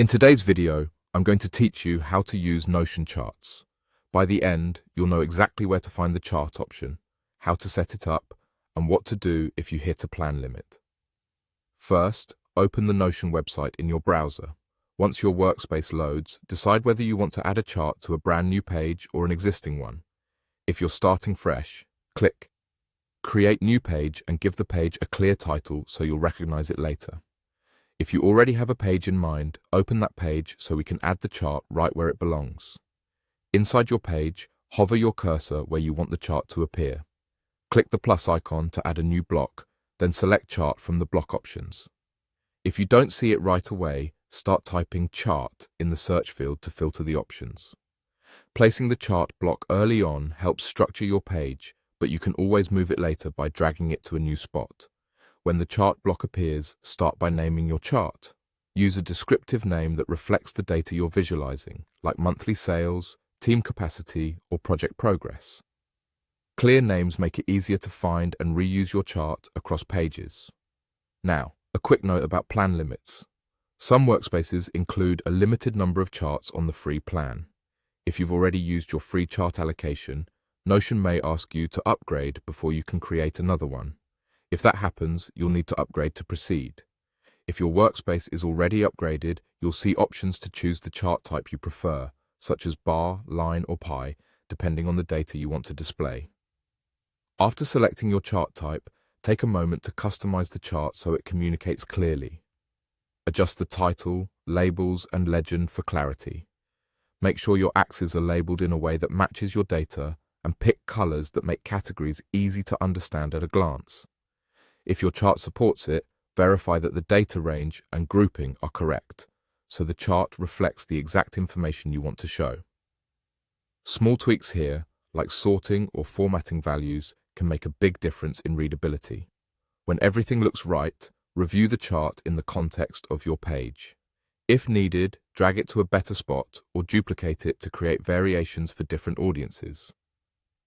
In today's video, I'm going to teach you how to use Notion charts. By the end, you'll know exactly where to find the chart option, how to set it up, and what to do if you hit a plan limit. First, open the Notion website in your browser. Once your workspace loads, decide whether you want to add a chart to a brand new page or an existing one. If you're starting fresh, click Create New Page and give the page a clear title so you'll recognize it later. If you already have a page in mind, open that page so we can add the chart right where it belongs. Inside your page, hover your cursor where you want the chart to appear. Click the plus icon to add a new block, then select Chart from the block options. If you don't see it right away, start typing Chart in the search field to filter the options. Placing the chart block early on helps structure your page, but you can always move it later by dragging it to a new spot. When the chart block appears, start by naming your chart. Use a descriptive name that reflects the data you're visualizing, like monthly sales, team capacity, or project progress. Clear names make it easier to find and reuse your chart across pages. Now, a quick note about plan limits. Some workspaces include a limited number of charts on the free plan. If you've already used your free chart allocation, Notion may ask you to upgrade before you can create another one. If that happens, you'll need to upgrade to proceed. If your workspace is already upgraded, you'll see options to choose the chart type you prefer, such as bar, line, or pie, depending on the data you want to display. After selecting your chart type, take a moment to customize the chart so it communicates clearly. Adjust the title, labels, and legend for clarity. Make sure your axes are labeled in a way that matches your data, and pick colors that make categories easy to understand at a glance. If your chart supports it, verify that the data range and grouping are correct, so the chart reflects the exact information you want to show. Small tweaks here, like sorting or formatting values, can make a big difference in readability. When everything looks right, review the chart in the context of your page. If needed, drag it to a better spot or duplicate it to create variations for different audiences.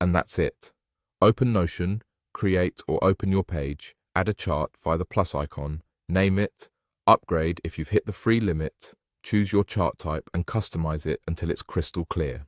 And that's it. Open Notion, create or open your page, add a chart via the plus icon, name it, upgrade if you've hit the free limit, choose your chart type and customize it until it's crystal clear.